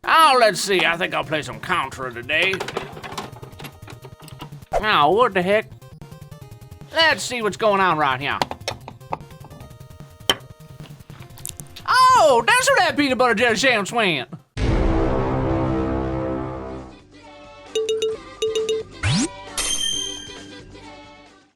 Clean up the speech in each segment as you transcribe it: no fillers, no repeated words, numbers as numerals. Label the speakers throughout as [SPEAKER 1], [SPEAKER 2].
[SPEAKER 1] Oh, let's see. I think I'll play some Contra today. Oh, what the heck? Let's see what's going on right here. Oh, that's where that peanut butter jelly sandwich went.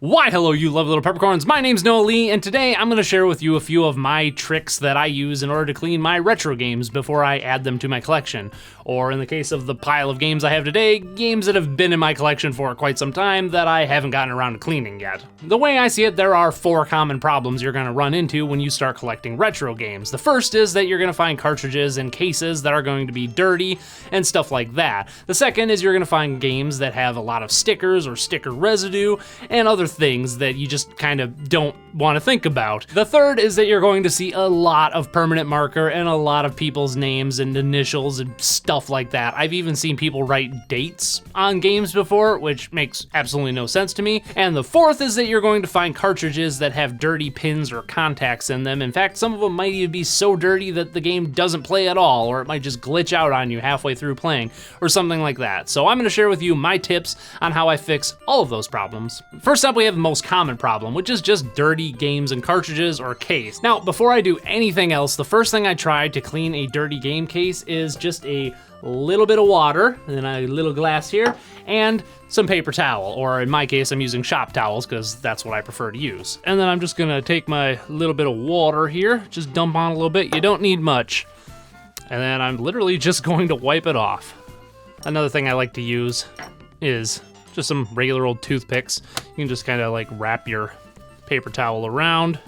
[SPEAKER 1] Why, hello, you lovely little peppercorns. My name's Noa Lee, and today I'm gonna share with you a few of my tricks that I use in order to clean my retro games before I add them to my collection. Or in the case of the pile of games I have today, games that have been in my collection for quite some time that I haven't gotten around to cleaning yet. The way I see it, there are 4 common problems you're gonna run into when you start collecting retro games. The first is that you're gonna find cartridges and cases that are going to be dirty and stuff like that. The second is you're gonna find games that have a lot of stickers or sticker residue and other things that you just kind of don't want to think about. The third is that you're going to see a lot of permanent marker and a lot of people's names and initials and stuff like that. I've even seen people write dates on games before, which makes absolutely no sense to me. And the fourth is that you're going to find cartridges that have dirty pins or contacts in them. In fact, some of them might even be so dirty that the game doesn't play at all, or it might just glitch out on you halfway through playing, or something like that. So I'm gonna share with you my tips on how I fix all of those problems. First up, we have the most common problem, which is just dirty games and cartridges or case. Now, before I do anything else, the first thing I try to clean a dirty game case is just a little bit of water, and then a little glass here, and some paper towel, or in my case, I'm using shop towels because that's what I prefer to use. And then I'm just gonna take my little bit of water here, just dump on a little bit. You don't need much. And then I'm literally just going to wipe it off. Another thing I like to use is just some regular old toothpicks. You can just kind of like wrap your paper towel around,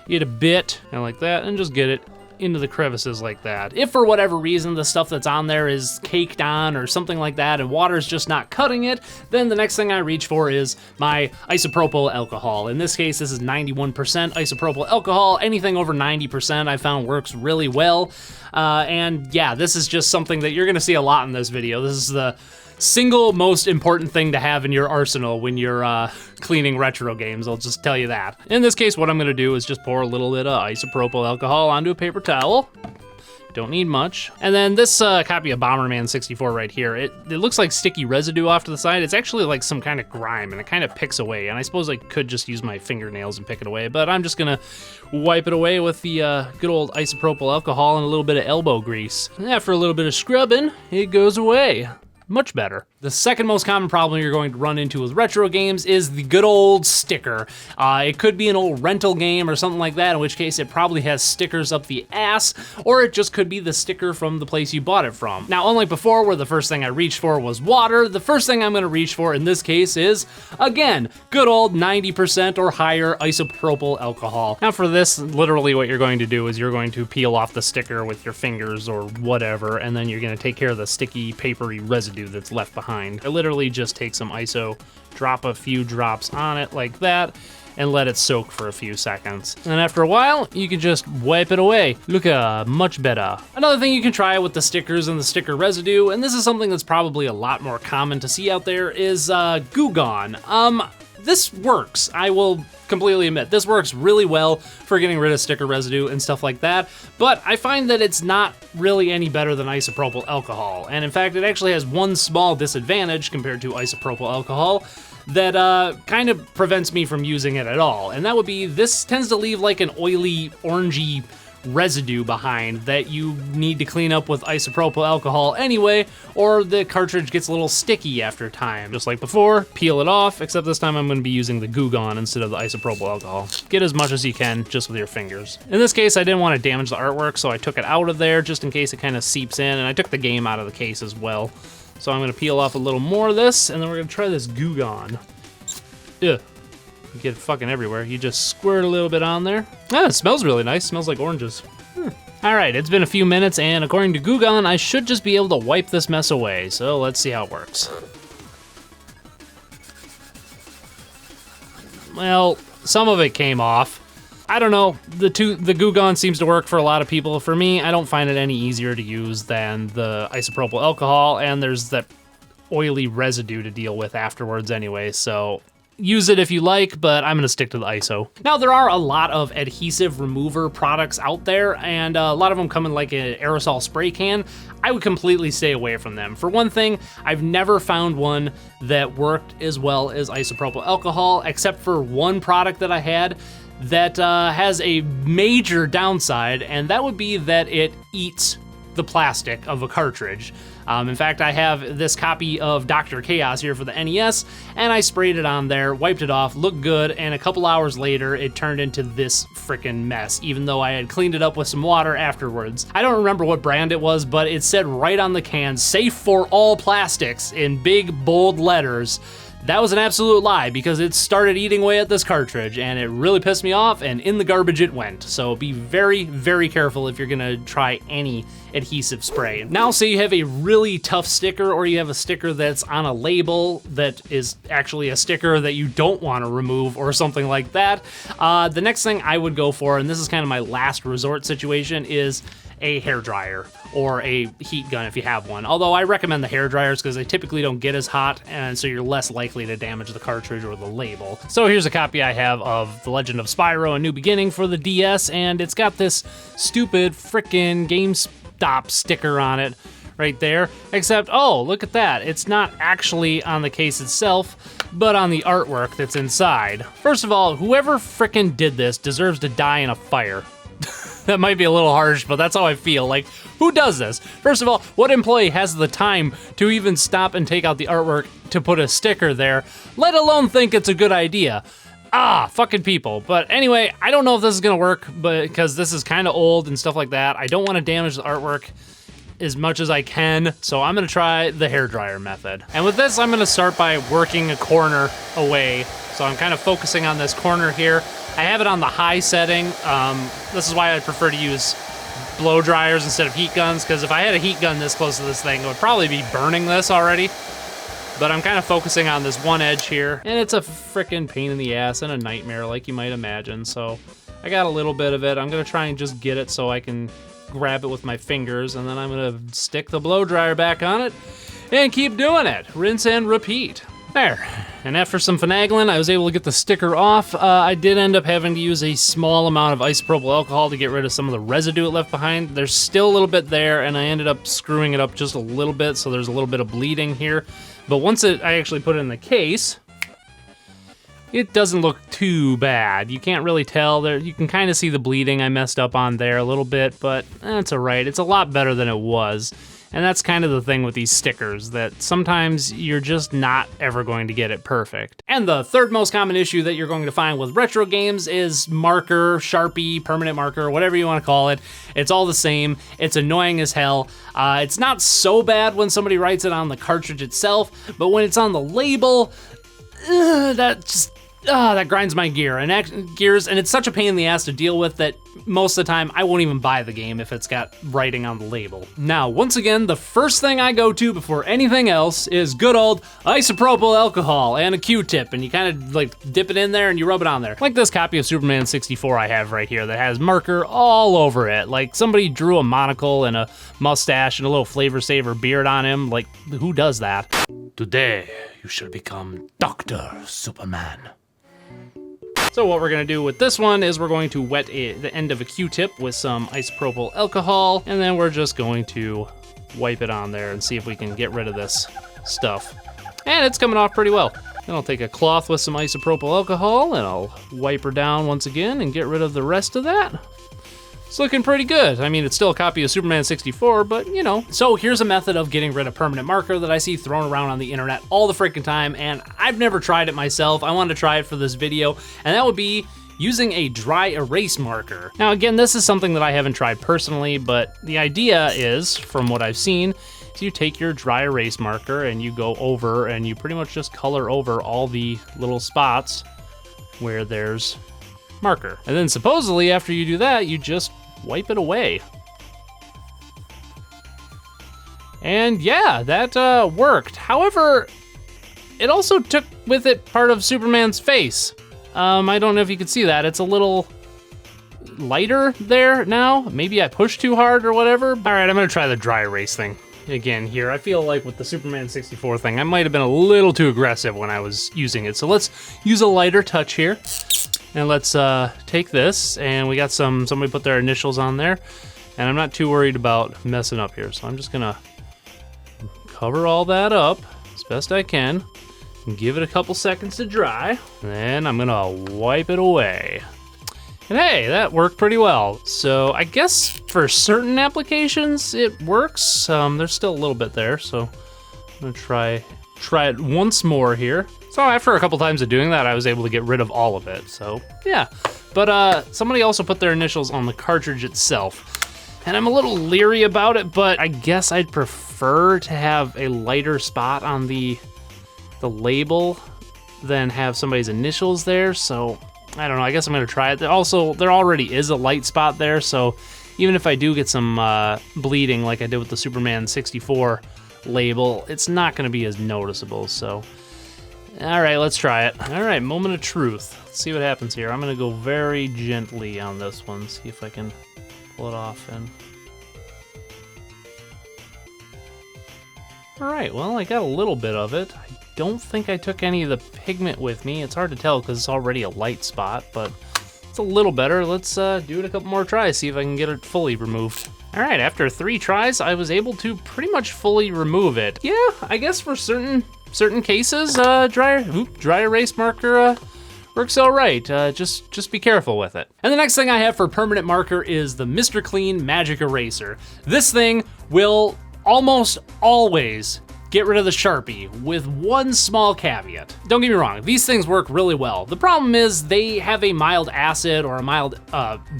[SPEAKER 1] get a bit, and like that, and just get it into the crevices like that. If for whatever reason the stuff that's on there is caked on or something like that and water's just not cutting it, then the next thing I reach for is my isopropyl alcohol. In this case, this is 91% isopropyl alcohol. Anything over 90% I found works really well. And yeah, this is just something that you're gonna see a lot in this video. This is the single most important thing to have in your arsenal when you're cleaning retro games, I'll just tell you that. In this case, what I'm gonna do is just pour a little bit of isopropyl alcohol onto a paper towel. Don't need much. And then this copy of Bomberman 64 right here, it looks like sticky residue off to the side. It's actually like some kind of grime, and it kind of picks away. And I suppose I could just use my fingernails and pick it away, but I'm just gonna wipe it away with the good old isopropyl alcohol and a little bit of elbow grease. And after a little bit of scrubbing, it goes away. Much better. The second most common problem you're going to run into with retro games is the good old sticker. It could be an old rental game or something like that, in which case it probably has stickers up the ass, or it just could be the sticker from the place you bought it from. Now, unlike before, where the first thing I reached for was water, the first thing I'm gonna reach for in this case is, again, good old 90% or higher isopropyl alcohol. Now for this, literally what you're going to do is you're going to peel off the sticker with your fingers or whatever, and then you're gonna take care of the sticky, papery residue that's left behind. I literally just take some iso, drop a few drops on it like that, and let it soak for a few seconds. And after a while, you can just wipe it away. Look, much better. Another thing you can try with the stickers and the sticker residue, and this is something that's probably a lot more common to see out there, is Goo Gone. This works, I will completely admit. This works really well for getting rid of sticker residue and stuff like that, but I find that it's not really any better than isopropyl alcohol. And in fact, it actually has one small disadvantage compared to isopropyl alcohol that kind of prevents me from using it at all. And that would be, this tends to leave like an oily, orangey residue behind that you need to clean up with isopropyl alcohol anyway, or the cartridge gets a little sticky after time. Just like before, peel it off, except this time I'm gonna be using the Goo Gone instead of the isopropyl alcohol. Get as much as you can just with your fingers. In this case, I didn't want to damage the artwork, so I took it out of there just in case it kind of seeps in, and I took the game out of the case as well. So I'm gonna peel off a little more of this, and then we're gonna try this Goo Gone. Ugh. You get it fucking everywhere. You just squirt a little bit on there. Ah, it smells really nice. It smells like oranges. All right, it's been a few minutes, and according to Goo Gone, I should just be able to wipe this mess away. So let's see how it works. Well, some of it came off. I don't know, the Goo Gone seems to work for a lot of people. For me, I don't find it any easier to use than the isopropyl alcohol, and there's that oily residue to deal with afterwards anyway, so use it if you like, but I'm gonna stick to the ISO. Now, there are a lot of adhesive remover products out there, and a lot of them come in like an aerosol spray can. I would completely stay away from them. For one thing, I've never found one that worked as well as isopropyl alcohol, except for one product that I had that has a major downside, and that would be that it eats the plastic of a cartridge. In fact, I have this copy of Dr. Chaos here for the NES, and I sprayed it on there, wiped it off, looked good, and a couple hours later, it turned into this frickin' mess, even though I had cleaned it up with some water afterwards. I don't remember what brand it was, but it said right on the can, "Safe for all plastics," in big, bold letters. That was an absolute lie, because it started eating away at this cartridge, and it really pissed me off, and in the garbage it went. So be very, very careful if you're gonna try any adhesive spray. Now, say you have a really tough sticker, or you have a sticker that's on a label that is actually a sticker that you don't want to remove, or something like that. The next thing I would go for, and this is kind of my last resort situation, is a hairdryer or a heat gun if you have one. Although I recommend the hairdryers because they typically don't get as hot, and so you're less likely to damage the cartridge or the label. So here's a copy I have of The Legend of Spyro: A New Beginning for the DS, and it's got this stupid frickin' GameStop sticker on it right there, except, oh, look at that. It's not actually on the case itself, but on the artwork that's inside. First of all, whoever frickin' did this deserves to die in a fire. That might be a little harsh, but that's how I feel. Like, who does this? First of all, what employee has the time to even stop and take out the artwork to put a sticker there, let alone think it's a good idea? Fucking people. But anyway, I don't know if this is gonna work, but because this is kind of old and stuff like that, I don't want to damage the artwork as much as I can, so I'm gonna try the hairdryer method. And with this, I'm gonna start by working a corner away. So I'm kind of focusing on this corner here. I have it on the high setting. This is why I prefer to use blow dryers instead of heat guns, because if I had a heat gun this close to this thing, it would probably be burning this already. But I'm kind of focusing on this one edge here, and it's a frickin' pain in the ass and a nightmare, like you might imagine. So I got a little bit of it. I'm gonna try and just get it so I can grab it with my fingers, and then I'm gonna stick the blow dryer back on it and keep doing it. Rinse and repeat. There. And after some finagling, I was able to get the sticker off. I did end up having to use a small amount of isopropyl alcohol to get rid of some of the residue it left behind. There's still a little bit there, and I ended up screwing it up just a little bit, so there's a little bit of bleeding here. But once I actually put it in the case, it doesn't look too bad. You can't really tell there. You can kind of see the bleeding I messed up on there a little bit, but that's all right. It's a lot better than it was. And that's kind of the thing with these stickers, that sometimes you're just not ever going to get it perfect. And the third most common issue that you're going to find with retro games is marker, Sharpie, permanent marker, whatever you want to call it. It's all the same. It's annoying as hell. It's not so bad when somebody writes it on the cartridge itself, but when it's on the label, that grinds my gears, and it's such a pain in the ass to deal with that most of the time I won't even buy the game if it's got writing on the label. Now, once again, the first thing I go to before anything else is good old isopropyl alcohol and a Q-tip, and you kind of like dip it in there and you rub it on there. Like this copy of Superman 64 I have right here that has marker all over it. Like somebody drew a monocle and a mustache and a little Flavor Saver beard on him. Like, who does that? Today, you shall become Dr. Superman. So what we're gonna do with this one is we're going to wet the end of a Q-tip with some isopropyl alcohol, and then we're just going to wipe it on there and see if we can get rid of this stuff. And it's coming off pretty well. Then I'll take a cloth with some isopropyl alcohol and I'll wipe her down once again and get rid of the rest of that. It's looking pretty good. I mean, it's still a copy of Superman 64, but you know. So here's a method of getting rid of permanent marker that I see thrown around on the internet all the freaking time, and I've never tried it myself. I wanted to try it for this video, and that would be using a dry erase marker. Now again, this is something that I haven't tried personally, but the idea is, from what I've seen, is you take your dry erase marker and you go over and you pretty much just color over all the little spots where there's marker. And then supposedly after you do that, you just wipe it away. And yeah, that worked. However, it also took with it part of Superman's face. I don't know if you can see that. It's a little lighter there now. Maybe I pushed too hard or whatever. All right, I'm gonna try the dry erase thing. again here. I feel like with the Superman 64 thing, I might have been a little too aggressive when I was using it. So let's use a lighter touch here. And let's take this, and we got somebody put their initials on there. And I'm not too worried about messing up here. So I'm just gonna cover all that up as best I can. And give it a couple seconds to dry. And then I'm gonna wipe it away. And hey, that worked pretty well. So I guess for certain applications, it works. There's still a little bit there, so I'm gonna try it once more here. So after a couple times of doing that, I was able to get rid of all of it, so yeah. But somebody also put their initials on the cartridge itself. And I'm a little leery about it, but I guess I'd prefer to have a lighter spot on the label than have somebody's initials there, so I don't know, I guess I'm gonna try it. Also, there already is a light spot there, so even if I do get some bleeding like I did with the Superman 64 label, it's not gonna be as noticeable, so. All right, let's try it. All right, moment of truth. Let's see what happens here. I'm gonna go very gently on this one, see if I can pull it off and. All right, well, I got a little bit of it. I don't think I took any of the pigment with me. It's hard to tell because it's already a light spot, but it's a little better. Let's do it a couple more tries, see if I can get it fully removed. All right, after 3 tries, I was able to pretty much fully remove it. Yeah, I guess for certain cases, dry erase marker works all right. Just be careful with it. And the next thing I have for permanent marker is the Mr. Clean Magic Eraser. This thing will almost always get rid of the Sharpie with one small caveat. Don't get me wrong, these things work really well. The problem is they have a mild acid or a mild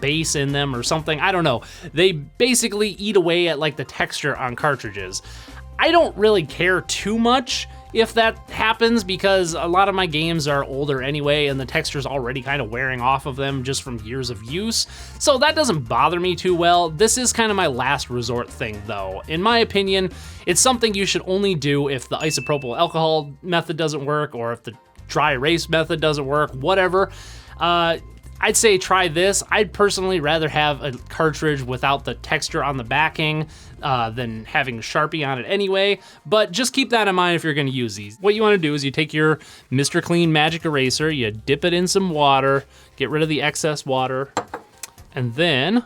[SPEAKER 1] base in them or something, I don't know. They basically eat away at like the texture on cartridges. I don't really care too much if that happens because a lot of my games are older anyway and the texture's already kind of wearing off of them just from years of use. So that doesn't bother me too well. This is kind of my last resort thing though. In my opinion, it's something you should only do if the isopropyl alcohol method doesn't work or if the dry erase method doesn't work, whatever. I'd say try this. I'd personally rather have a cartridge without the texture on the backing than having Sharpie on it anyway, but just keep that in mind if you're gonna use these. What you wanna do is you take your Mr. Clean Magic Eraser, you dip it in some water, get rid of the excess water, and then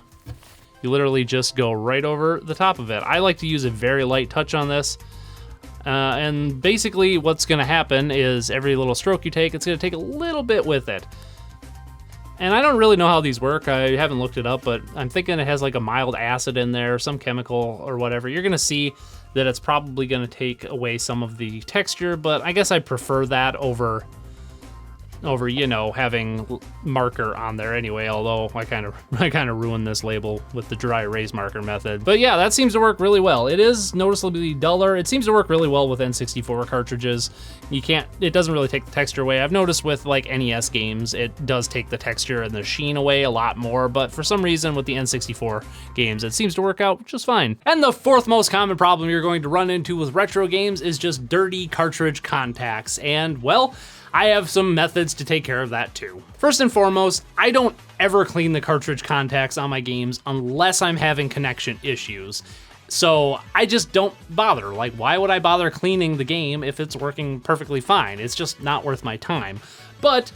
[SPEAKER 1] you literally just go right over the top of it. I like to use a very light touch on this. And basically what's gonna happen is every little stroke you take, it's gonna take a little bit with it. And I don't really know how these work. I haven't looked it up, but I'm thinking it has like a mild acid in there, some chemical or whatever. You're gonna see that it's probably gonna take away some of the texture, but I guess I prefer that over you know, having marker on there anyway, although I kind of ruined this label with the dry erase marker method. But yeah, that seems to work really well. It is noticeably duller. It seems to work really well with N64 cartridges. It doesn't really take the texture away. I've noticed with like NES games, it does take the texture and the sheen away a lot more, but for some reason with the N64 games, it seems to work out just fine. And the 4th most common problem you're going to run into with retro games is just dirty cartridge contacts. And well, I have some methods to take care of that too. First and foremost, I don't ever clean the cartridge contacts on my games unless I'm having connection issues. So I just don't bother. Like, why would I bother cleaning the game if it's working perfectly fine? It's just not worth my time. But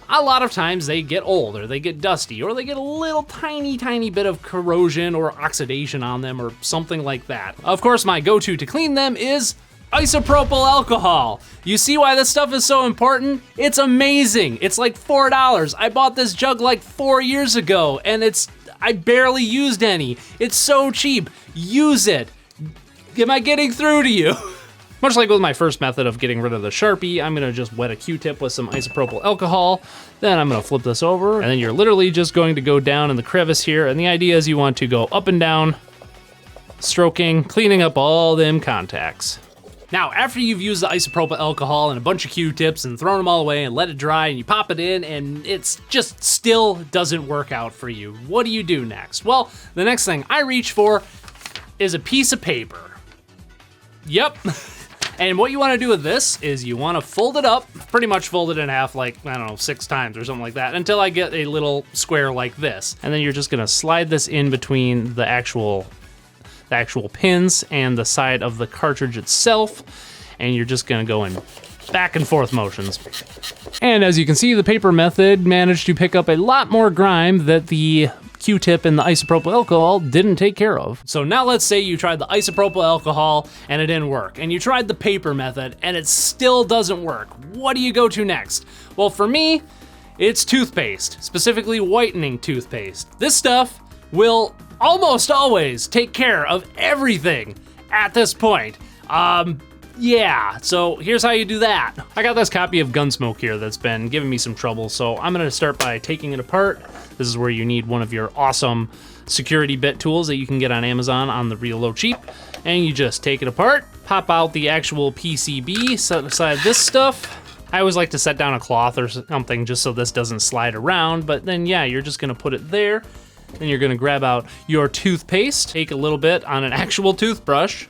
[SPEAKER 1] a lot of times they get old or they get dusty or they get a little tiny bit of corrosion or oxidation on them or something like that. Of course, my go-to to clean them is isopropyl alcohol. You see why this stuff is so important? It's amazing. It's like $4. I bought this jug like 4 years ago and I barely used any. It's so cheap. Use it. Am I getting through to you? Much like with my first method of getting rid of the Sharpie, I'm gonna just wet a Q-tip with some isopropyl alcohol. Then I'm gonna flip this over and then you're literally just going to go down in the crevice here. And the idea is you want to go up and down, stroking, cleaning up all them contacts. Now, after you've used the isopropyl alcohol and a bunch of Q-tips and thrown them all away and let it dry and you pop it in and it's just still doesn't work out for you, what do you do next? Well, the next thing I reach for is a piece of paper. Yep. And what you wanna do with this is you wanna fold it up, pretty much fold it in half like, I don't know, 6 times or something like that, until I get a little square like this. And then you're just gonna slide this in between the actual the actual pins and the side of the cartridge itself. And you're just gonna go in back and forth motions. And as you can see, the paper method managed to pick up a lot more grime that the Q-tip and the isopropyl alcohol didn't take care of. So now let's say you tried the isopropyl alcohol and it didn't work, and you tried the paper method and it still doesn't work. What do you go to next? Well, for me, it's toothpaste, specifically whitening toothpaste. This stuff will almost always take care of everything at this point. Yeah, so here's how you do that. I got this copy of Gunsmoke here that's been giving me some trouble, so I'm gonna start by taking it apart. This is where you need one of your awesome security bit tools that you can get on Amazon on the real low cheap. And you just take it apart, pop out the actual PCB, set aside this stuff. I always like to set down a cloth or something just so this doesn't slide around, but then yeah, you're just gonna put it there. Then you're gonna grab out your toothpaste, take a little bit on an actual toothbrush,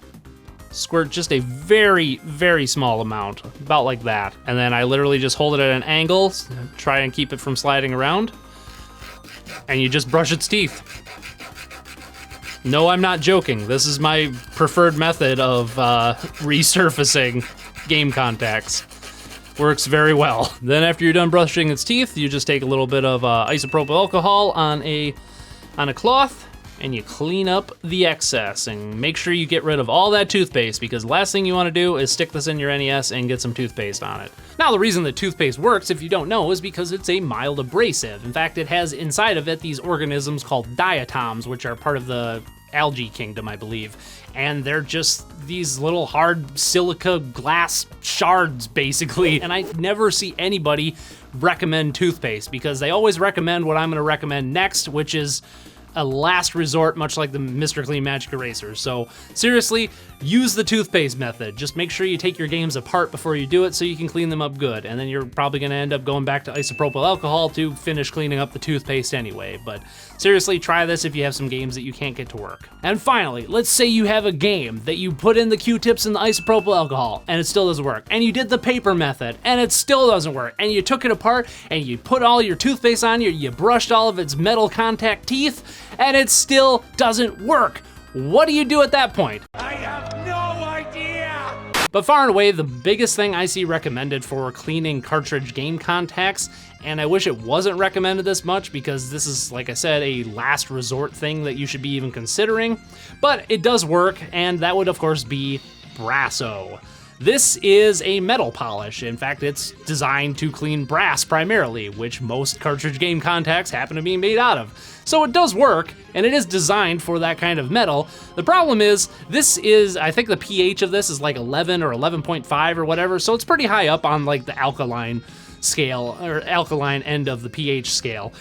[SPEAKER 1] squirt just a very, very small amount, about like that. And then I literally just hold it at an angle, try and keep it from sliding around, and you just brush its teeth. No, I'm not joking. This is my preferred method of resurfacing game contacts. Works very well. Then after you're done brushing its teeth, you just take a little bit of isopropyl alcohol on a cloth, and you clean up the excess and make sure you get rid of all that toothpaste, because the last thing you want to do is stick this in your NES and get some toothpaste on it. Now, the reason that toothpaste works, if you don't know, is because it's a mild abrasive. In fact, it has inside of it these organisms called diatoms, which are part of the algae kingdom, I believe. And they're just these little hard silica glass shards, basically. And I never see anybody recommend toothpaste, because they always recommend what I'm gonna recommend next, which is a last resort, much like the Mr. Clean Magic Eraser. So seriously, use the toothpaste method. Just make sure you take your games apart before you do it so you can clean them up good. And then you're probably gonna end up going back to isopropyl alcohol to finish cleaning up the toothpaste anyway. But seriously, try this if you have some games that you can't get to work. And finally, let's say you have a game that you put in the Q-tips and the isopropyl alcohol and it still doesn't work. And you did the paper method and it still doesn't work. And you took it apart and you put all your toothpaste on, you brushed all of its metal contact teeth, and it still doesn't work. What do you do at that point? I have no idea! But far and away, the biggest thing I see recommended for cleaning cartridge game contacts, and I wish it wasn't recommended this much because this is, like I said, a last resort thing that you should be even considering, but it does work, and that would of course be Brasso. This is a metal polish. In fact, it's designed to clean brass primarily, which most cartridge game contacts happen to be made out of. So it does work, and it is designed for that kind of metal. The problem is, I think the pH of this is like 11 or 11.5 or whatever, so it's pretty high up on like the alkaline scale, or alkaline end of the pH scale.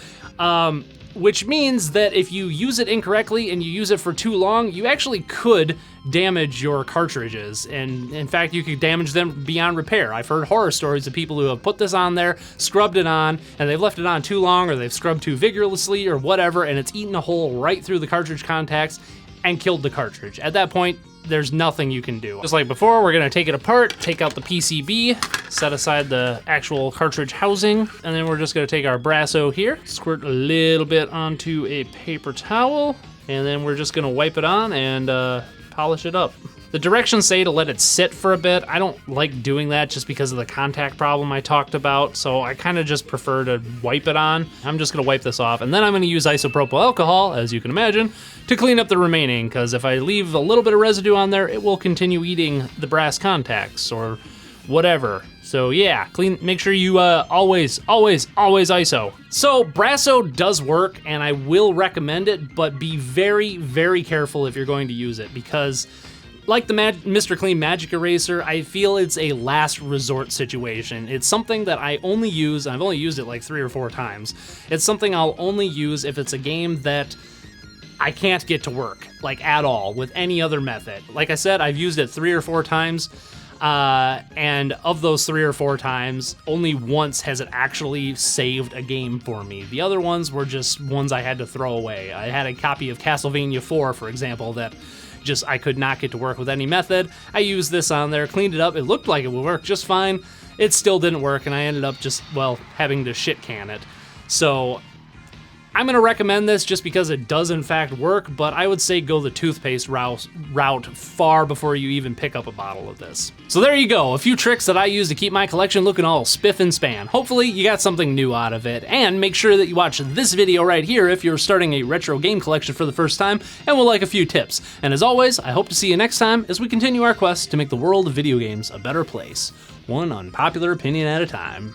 [SPEAKER 1] Which means that if you use it incorrectly and you use it for too long, you actually could damage your cartridges. And in fact, you could damage them beyond repair. I've heard horror stories of people who have put this on there, scrubbed it on, and they've left it on too long, or they've scrubbed too vigorously or whatever, and it's eaten a hole right through the cartridge contacts and killed the cartridge. At that point, there's nothing you can do. Just like before, we're gonna take it apart, take out the PCB, set aside the actual cartridge housing, and then we're just gonna take our Brasso here, squirt a little bit onto a paper towel, and then we're just gonna wipe it on and polish it up. The directions say to let it sit for a bit. I don't like doing that just because of the contact problem I talked about, so I kind of just prefer to wipe it on. I'm just gonna wipe this off, and then I'm gonna use isopropyl alcohol, as you can imagine, to clean up the remaining, because if I leave a little bit of residue on there, it will continue eating the brass contacts or whatever. So yeah, make sure you always ISO. So Brasso does work, and I will recommend it, but be very, very careful if you're going to use it, because like the Mr. Clean Magic Eraser, I feel it's a last resort situation. It's something that I only use, and I've only used it like 3 or 4 times. It's something I'll only use if it's a game that I can't get to work, like at all, with any other method. Like I said, I've used it 3 or 4 times, and of those 3 or 4 times, only once has it actually saved a game for me. The other ones were just ones I had to throw away. I had a copy of Castlevania 4, for example, that I could not get to work with any method. I used this on there, cleaned it up, it looked like it would work just fine. It still didn't work, and I ended up just, well, having to shit can it. So I'm gonna recommend this just because it does in fact work, but I would say go the toothpaste route far before you even pick up a bottle of this. So there you go, a few tricks that I use to keep my collection looking all spiff and span. Hopefully you got something new out of it, and make sure that you watch this video right here if you're starting a retro game collection for the first time, and we'll like a few tips. And as always, I hope to see you next time as we continue our quest to make the world of video games a better place, one unpopular opinion at a time.